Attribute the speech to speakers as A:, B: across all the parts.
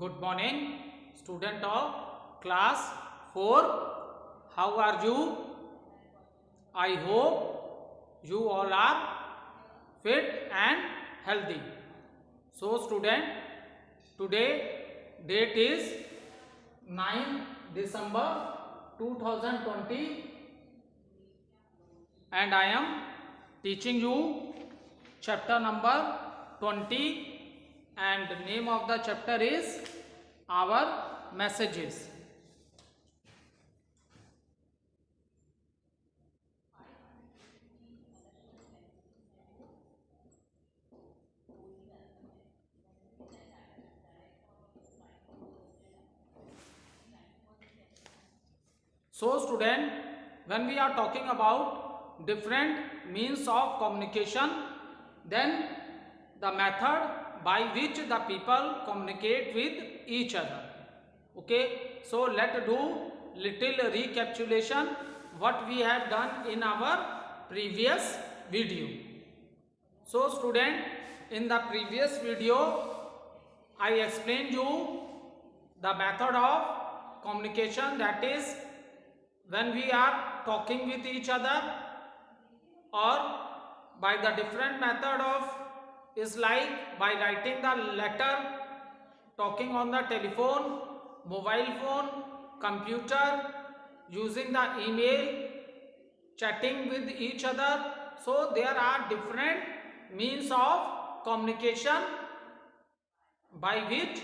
A: Good morning, student of class 4. How are you? I hope you all are fit and healthy. So student, today date is 9 December 2020 and I am teaching you chapter number 20 and the name of the chapter is Our Messages. So student, when we are talking about different means of communication, then the method by which the people communicate with each other. Okay, so let's do little recapitulation what we have done in our previous video. So student, in the previous video I explained you the method of communication, that is when we are talking with each other, or by the different method of is like by writing the letter, talking on the telephone, mobile phone, computer, using the email, chatting with each other. So there are different means of communication by which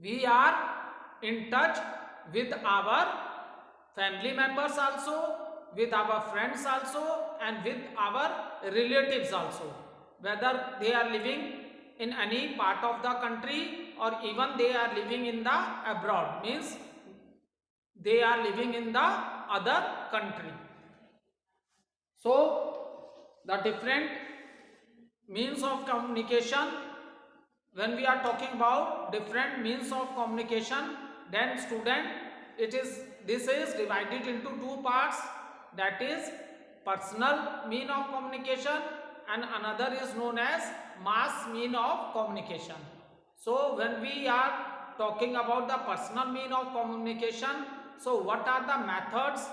A: we are in touch with our family members also, with our friends also, and with our relatives also, whether they are living in any part of the country or even they are living in the abroad, means they are living in the other country. So the different means of communication, when we are talking about different means of communication, then student, this is divided into two parts, that is personal mean of communication and another is known as mass mean of communication. So when we are talking about the personal mean of communication, so what are the methods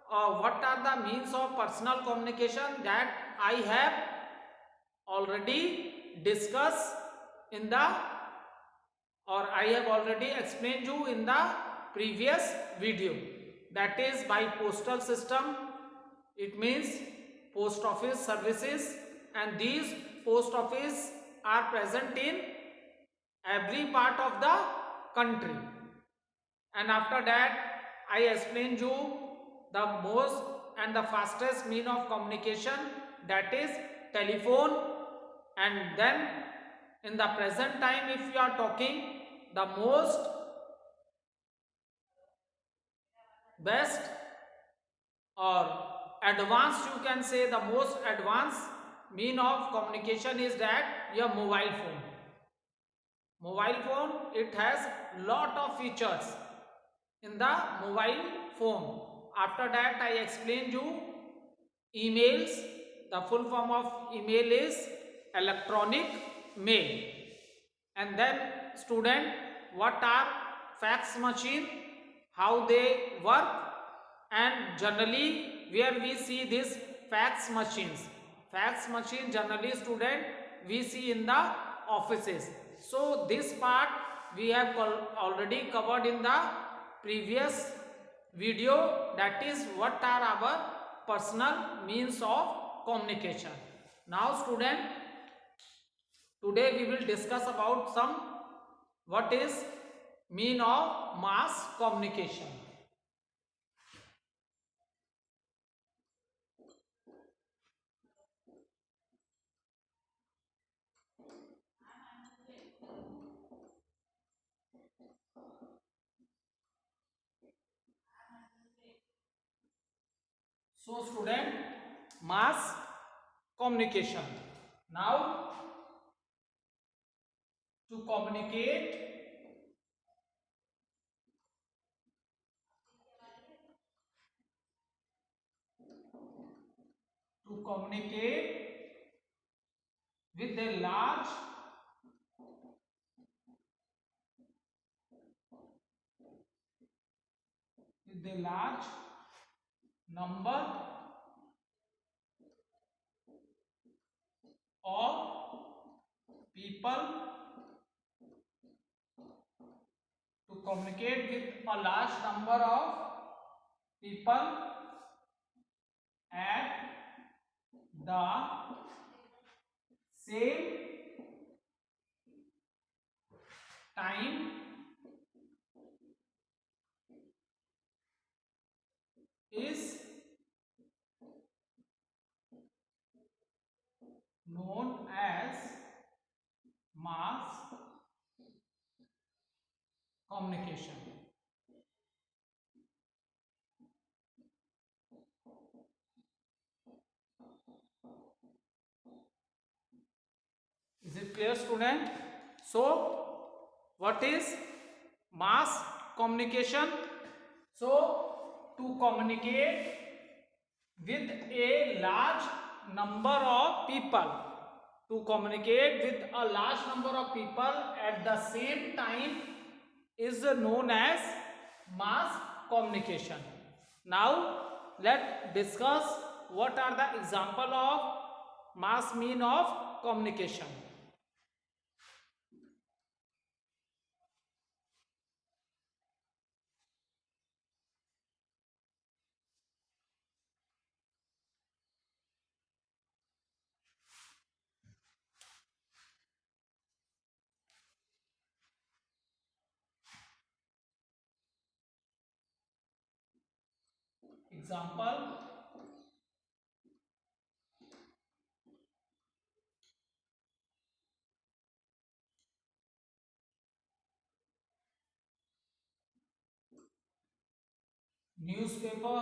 A: or what are the means of personal communication that I have already discussed in the, or I have already explained you in the previous video, that is by postal system. It means post office services, and these post office are present in every part of the country. And after that I explained you the most and the fastest mean of communication, that is telephone. And then in the present time, if you are talking, the most best or advanced, you can say the most advanced mean of communication is that your mobile phone. Mobile phone, it has lot of features in the mobile phone. After that I explained you emails. The full form of email is electronic mail. And then student, what are fax machine, how they work, and generally where we see this fax machines. Fax machine generally student we see in the offices. So this part we have already covered in the previous video, that is what are our personal means of communication. Now student, today we will discuss about some what is mean of mass communication. So student, mass communication. Now to communicate with a large with a large number of people, to communicate with a large number of people at the same time is known as mass communication. Is it clear, student? So what is mass communication? So to communicate with a large number of people, to communicate with a large number of people at the same time is known as mass communication. Now let's discuss what are the example of mass mean of communication. Example: newspaper,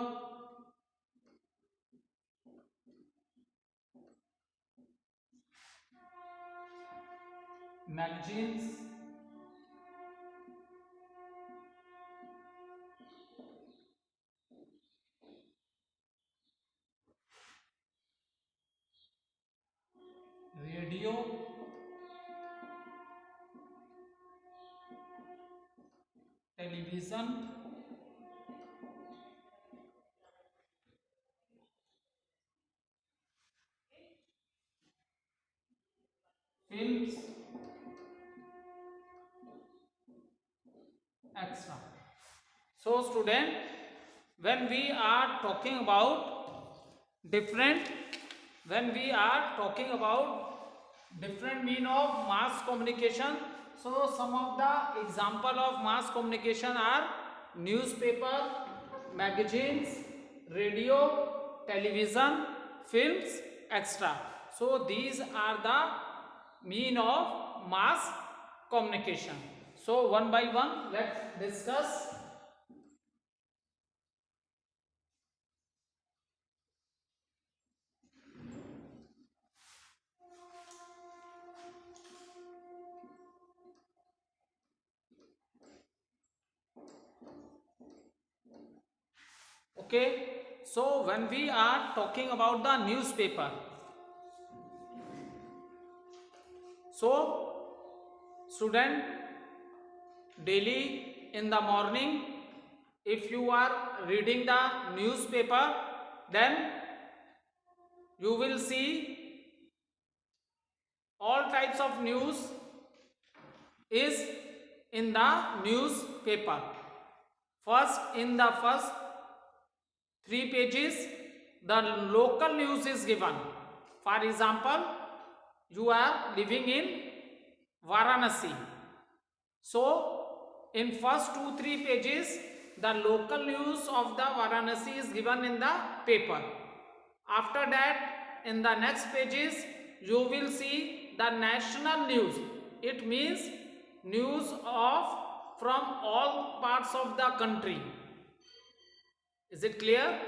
A: magazines, radio, television, films, etc. So student, when we are talking about different different mean of mass communication, so some of the example of mass communication are newspaper, magazines, radio, television, films, etc. So these are the mean of mass communication. So one by one let's discuss. Okay, so when we are talking about the newspaper, so student, daily in the morning if you are reading the newspaper, then you will see all types of news is in the newspaper. First, in the first 3 pages the local news is given. For example, you are living in Varanasi, so in first 2-3 pages the local news of the Varanasi is given in the paper. After that, in the next pages you will see the national news. It means news of from all parts of the country. Is it clear?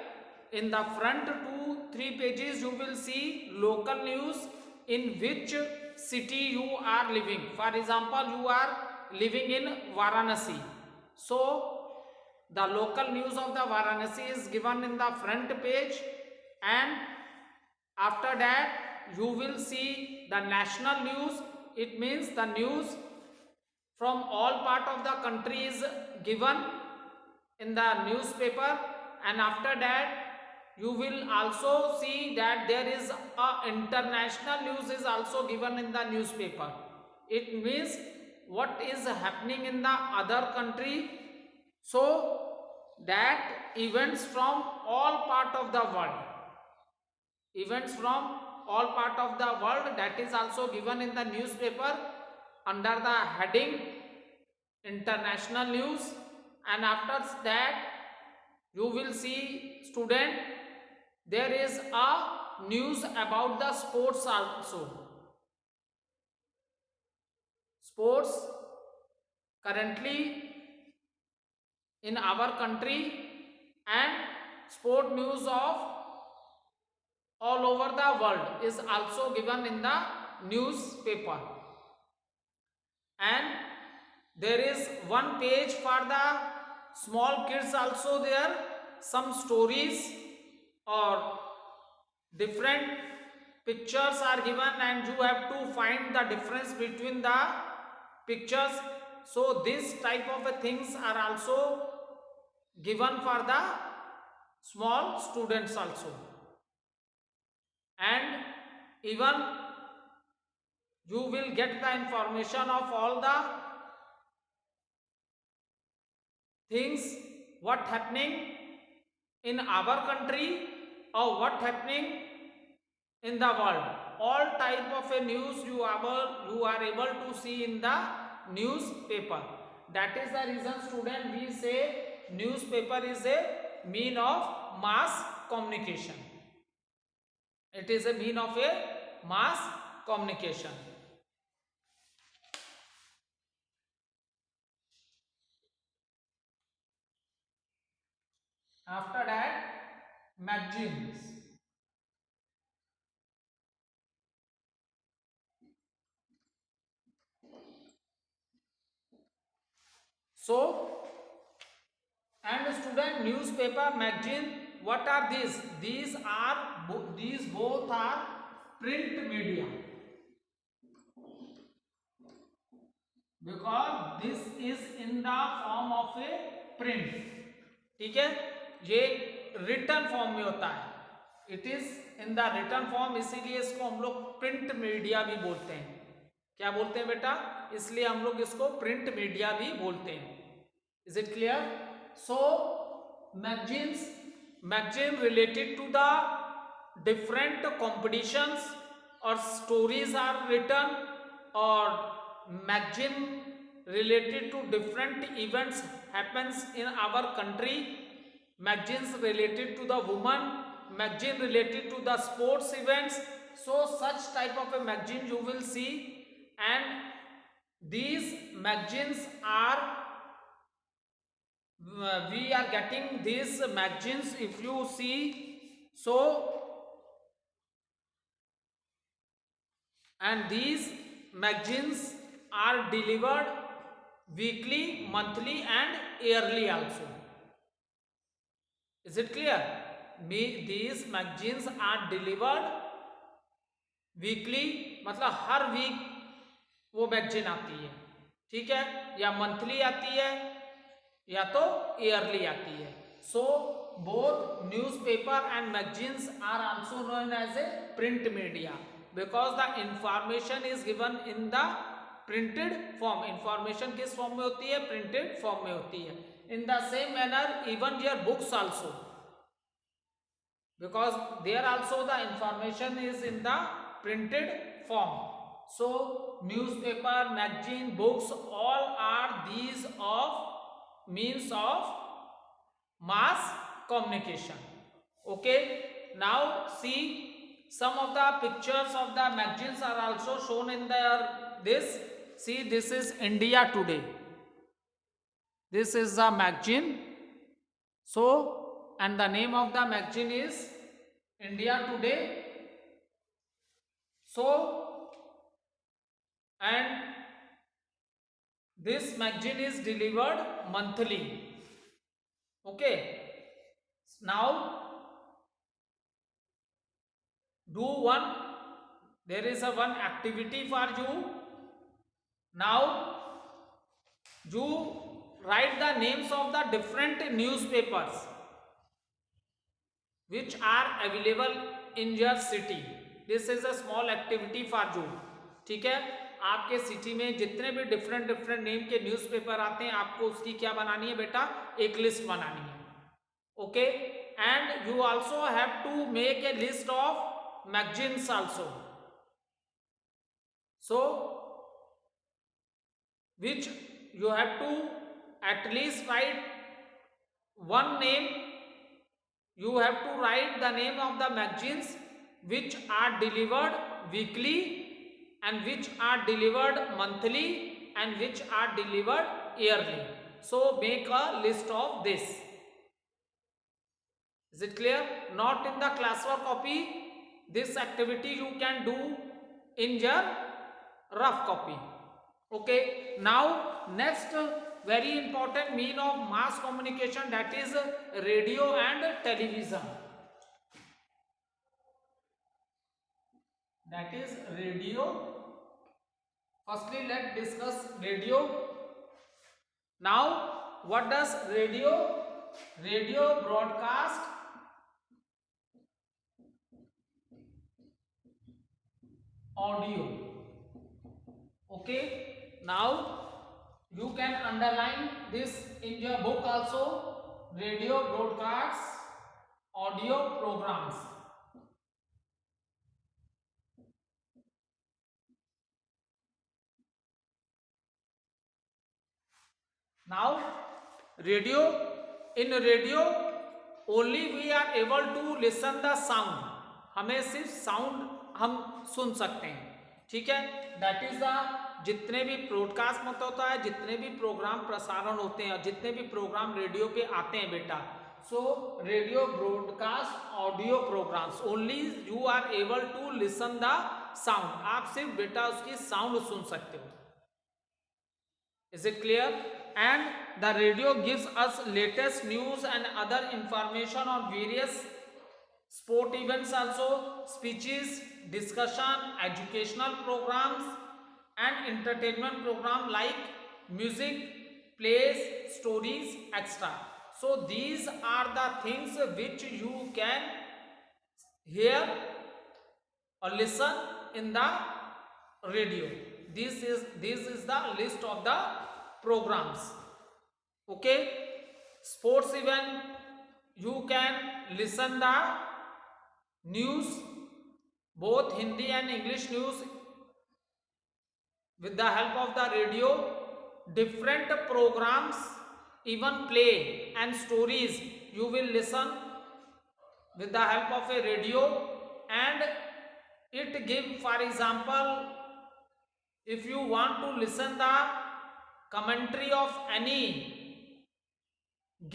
A: In the front 2-3 pages you will see local news in which city you are living. For example, you are living in Varanasi, so the local news of the Varanasi is given in the front page, and after that you will see the national news. It means the news from all part of the country is given in the newspaper, and after that you will also see that there is a international news is also given in the newspaper. It means what is happening in the other country, so that events from all part of the world, events from all part of the world, that is also given in the newspaper under the heading international news. And after that you will see, student, there is a news about the sports also. Sports currently in our country, and sport news of all over the world is also given in the newspaper. And there is one page for the small kids also, there some stories or different pictures are given, and you have to find the difference between the pictures. So this type of things are also given for the small students also. And even you will get the information of all the things what happening in our country or what happening in the world. All type of a news you are able to see in the newspaper. That is the reason, student, we say newspaper is a mean of mass communication. It is a mean of a mass communication. After that, magazines. So, and student, newspaper, magazine, what are these? These both are print media, because this is in the form of a print. ठीक है, ये return form में होता है, it is in the return form, इसीलिए इसको हम लोग प्रिंट मीडिया भी बोलते हैं. क्या बोलते हैं बेटा? इसलिए हम लोग इसको प्रिंट मीडिया भी बोलते हैं. Is it clear? So magazine related to the different competitions or stories are written, or magazine related to different events happens in our country, magazines related to the woman, magazine related to the sports events. So such type of a magazine you will see, and these magazines are we are getting these magazines, if you see, so, and these magazines are delivered weekly, monthly and yearly also. Is it clear? These magazines are delivered weekly, मतलब हर week वो magazine आती है, ठीक है, या monthly आती है या तो ईयरली आती है. So both newspaper and magazines are also known as a print media, because the information is given in the printed form. Information किस फॉर्म में होती है? प्रिंटेड फॉर्म में होती है. In the same manner even your books also, because there also the information is in the printed form. So newspaper, magazine, books, all are these of means of mass communication. Okay, now see, some of the pictures of the magazines are also shown in this. See, this is India Today. This is the magazine. So, and the name of the magazine is India Today. So, and this magazine is delivered monthly. Okay, now do one, there is a one activity for you. Now you write the names of the different newspapers which are available in your city. This is a small activity for you. ठीक है, आपके city में जितने भी different different name के newspaper आते हैं, आपको उसकी क्या बनानी है बेटा, एक लिस्ट बनानी है. Okay, and you also have to make a list of magazines also. So which you have to at least write one name. You have to write the name of the magazines which are delivered weekly and which are delivered monthly and which are delivered yearly. So make a list of this. Is it clear? Not in the classwork copy. This activity you can do in your rough copy. Okay, now next very important mean of mass communication, that is radio and television. That is radio. Firstly let's discuss radio. Now what does radio? Radio broadcast audio. Okay, now you can underline this in your book also. Radio broadcasts audio programs. Now radio, in radio only we are able to listen the sound. हमें सिर्फ sound हम सुन सकते हैं. ठीक है, that is the, जितने भी broadcast मत होता है, जितने भी प्रोग्राम प्रसारण होते हैं, जितने भी प्रोग्राम रेडियो पे आते हैं बेटा, so radio broadcast audio programs only you are able to listen the sound. आप सिर्फ बेटा उसकी साउंड सुन सकते हो. Is it clear? And the radio gives us latest news and other information on various sport events also, speeches, discussion, educational programs and entertainment program like music, plays, stories, etc. So these are the things which you can hear or listen in the radio. This is the list of the programs. Okay, sports event, you can listen the news, both Hindi and English news, with the help of the radio. Different programs, even play and stories, you will listen with the help of a radio. And it give, for example, if you want to listen the commentary of any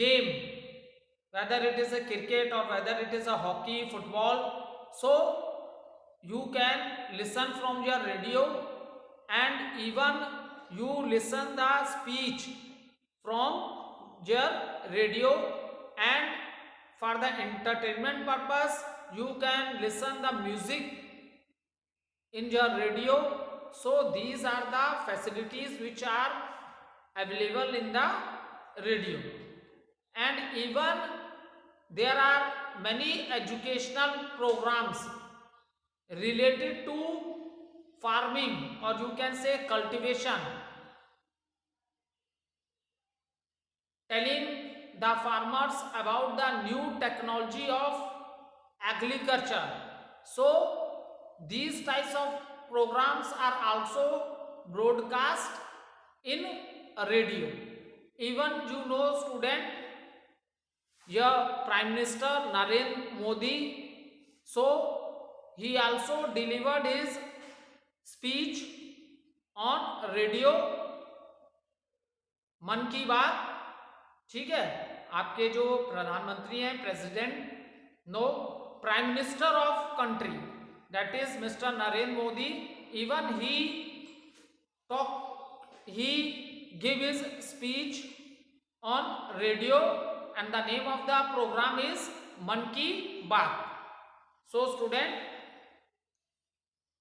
A: game, whether it is a cricket or whether it is a hockey, football, so you can listen from your radio. And even you listen the speech from your radio. And for the entertainment purpose, you can listen the music in your radio. So these are the facilities which are available in the radio. And even there are many educational programs related to farming, or you can say cultivation, telling the farmers about the new technology of agriculture. So these types of programs are also broadcast in radio. Even you know student, your Prime Minister Narendra Modi, so he also delivered his speech on radio, मन की बात. ठीक है, आपके जो प्रधानमंत्री हैं, president, no, prime minister of country, that is Mr. Narendra Modi, even he give his speech on radio, and the name of the program is Man Ki Baat. So student,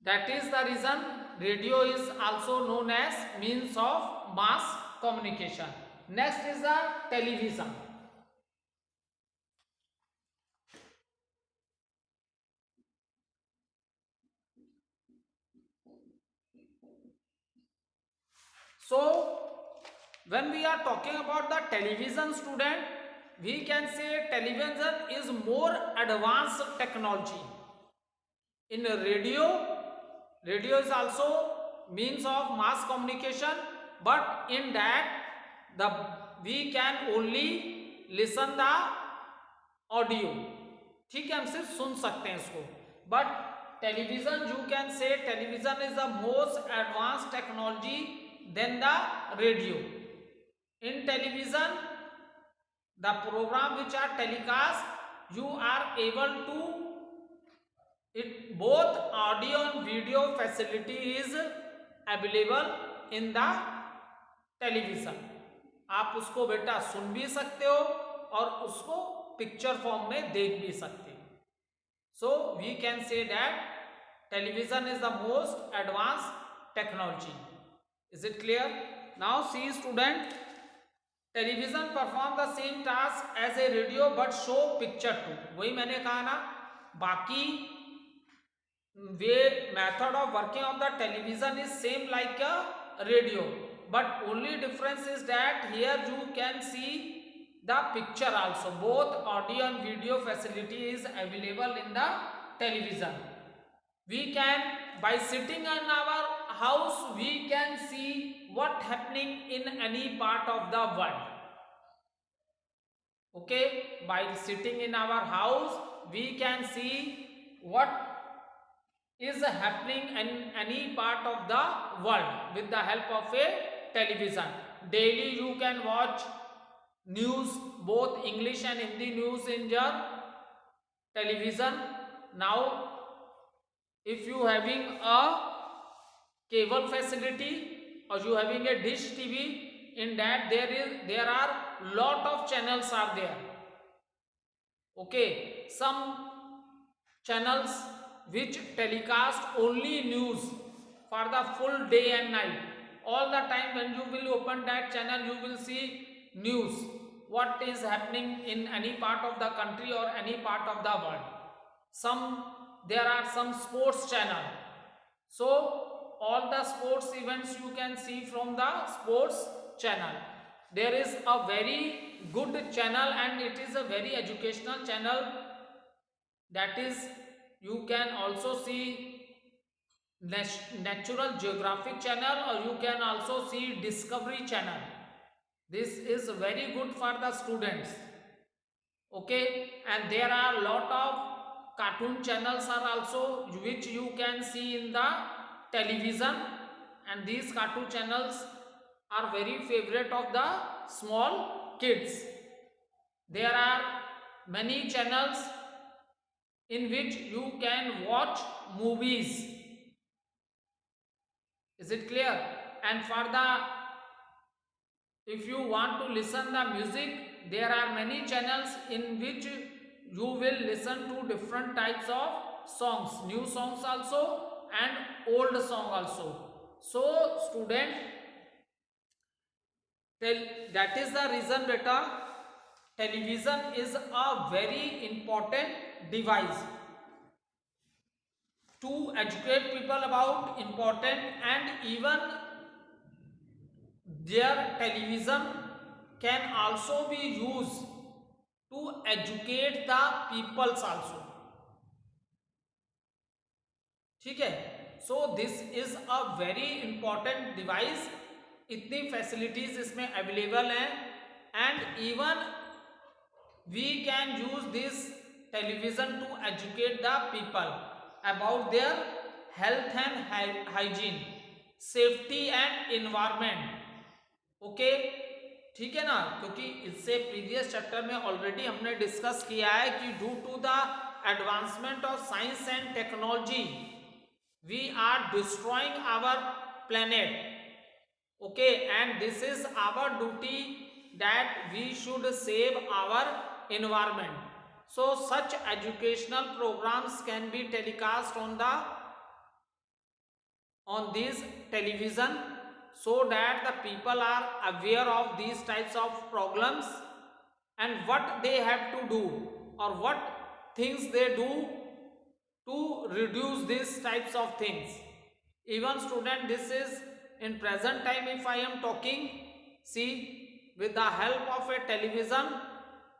A: that is the reason radio is also known as means of mass communication. Next is the television. So when we are talking about the television, student, we can say television is more advanced technology. In radio is also means of mass communication, but in that the we can only listen the audio. ठीक है, हम सिर्फ सुन सकते हैं इसको. But television, you can say television is the most advance technology then the radio. In television the program which are telecast, you are able to it both audio and video facility is available in the television. आप उसको बेटा सुन भी सकते हो और उसको picture form में देख भी सकते हो. So we can say that television is the most advance technology. Is it clear? Now see student, television perform the same task as a radio but show picture too. वही मैंने कहा ना, बाकी वे method of working of the television is same like a radio, but only difference is that here you can see the picture also. Both audio and video facility is available in the television. We can by sitting in our house we can see what happening in any part of the world. Okay, by sitting in our house we can see what is happening in any part of the world with the help of a television. Daily you can watch news, both English and Hindi news in your television. Now if you having a cable facility or you having a dish TV, in that there are lot of channels are there. Okay, some channels which telecast only news for the full day and night. All the time when you will open that channel you will see news, what is happening in any part of the country or any part of the world. There are some sports channel, so all the sports events you can see from the sports channel. There is a very good channel and it is a very educational channel, that is you can also see Natural Geographic channel or you can also see Discovery channel. This is very good for the students. Okay, and there are lot of cartoon channels are also which you can see in the television, and these cartoon channels are very favorite of the small kids. There are many channels in which you can watch movies. Is it clear? And for the if you want to listen the music, there are many channels in which you will listen to different types of songs, new songs also and old song also. So student, that is the reason beta television is a very important device to educate people about important, and even their television can also be used to educate the peoples also. ठीक है, so this is a very important device. इतनी facilities इसमें available हैं, and even we can use this television to educate the people about their health and hygiene, safety and environment. Okay, ठीक है ना, क्योंकि इससे प्रीवियस चैप्टर में already हमने डिस्कस किया है कि due to the advancement of science and technology we are destroying our planet. Okay, and this is our duty that we should save our environment. So such educational programs can be telecast on this television, so that the people are aware of these types of problems and what they have to do or what things they do to reduce these types of things. Even student, this is in present time, if I am talking, see, with the help of a television,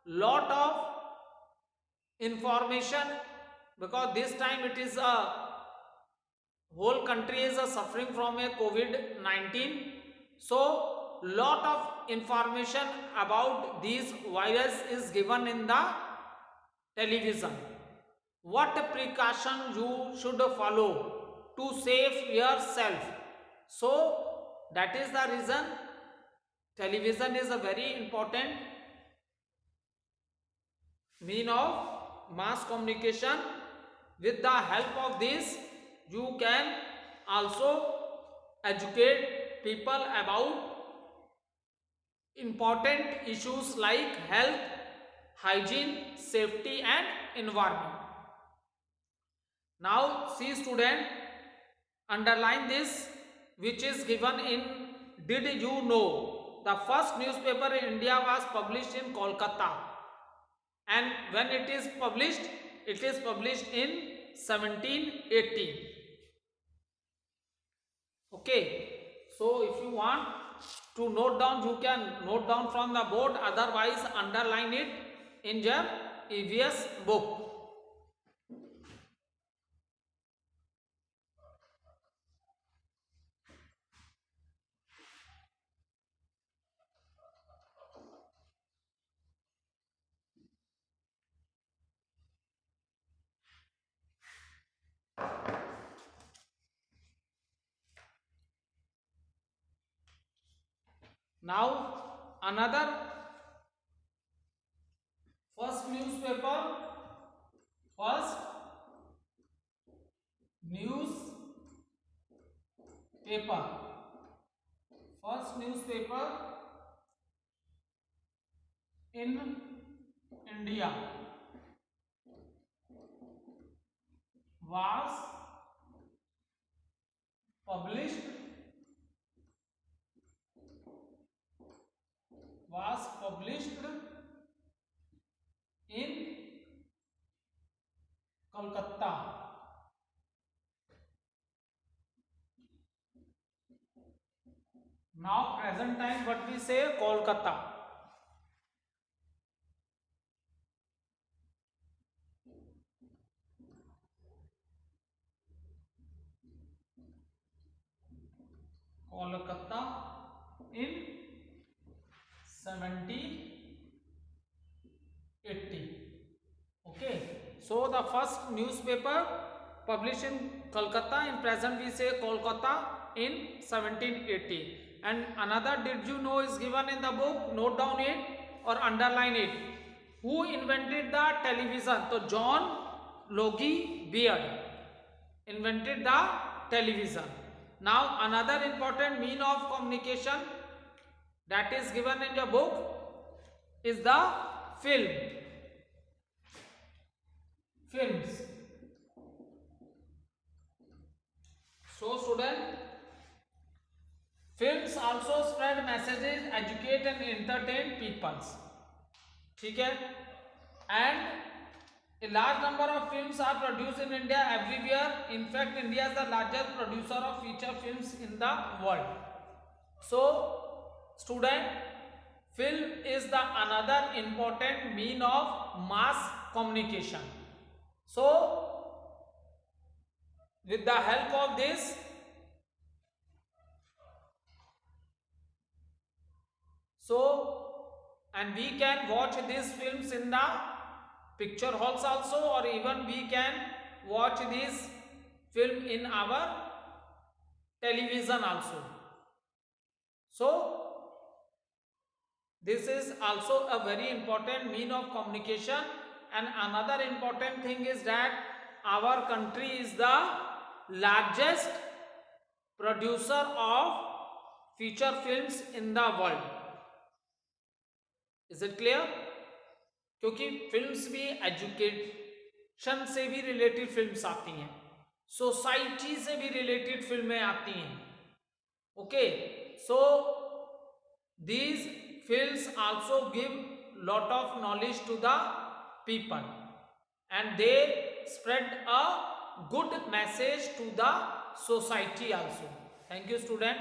A: lot of information, because this time it is a whole country is suffering from a COVID-19, so lot of information about this virus is given in the television. What precaution you should follow to save yourself. So that is the reason television is a very important mean of mass communication. With the help of this, you can also educate people about important issues like health, hygiene, safety and environment. Now see student, underline this which is given in did you know. The first newspaper in India was published in Kolkata, and when it is published in 1780. Okay, so if you want to note down, you can note down from the board, otherwise underline it in your EVS book. Now another first newspaper first newspaper in India was published in Kolkata. Now present time, what we say, Kolkata. Kolkata in 1780. Okay, so the first newspaper published in Kolkata, in present we say Kolkata, in 1780. And another did you know is given in the book, note down it or underline it. Who invented the television? So John Logie Baird invented the television. Now another important mean of communication that is given in your book is the films. So student, films also spread messages, educate and entertain peoples. ठीक है? And a large number of films are produced in India everywhere. In fact, India is the largest producer of feature films in the world. So student, film is the another important mean of mass communication. So with the help of this, and we can watch these films in the picture halls also, or even we can watch this film in our television also. So this is also a very important mean of communication. And another important thing is that our country is the largest producer of feature films in the world. Is it clear? क्योंकि films भी education से भी related films आती हैं, society से भी related फिल्में आती हैं. Okay, So these fields also give lot of knowledge to the people, and they spread a good message to the society also. Thank you, student.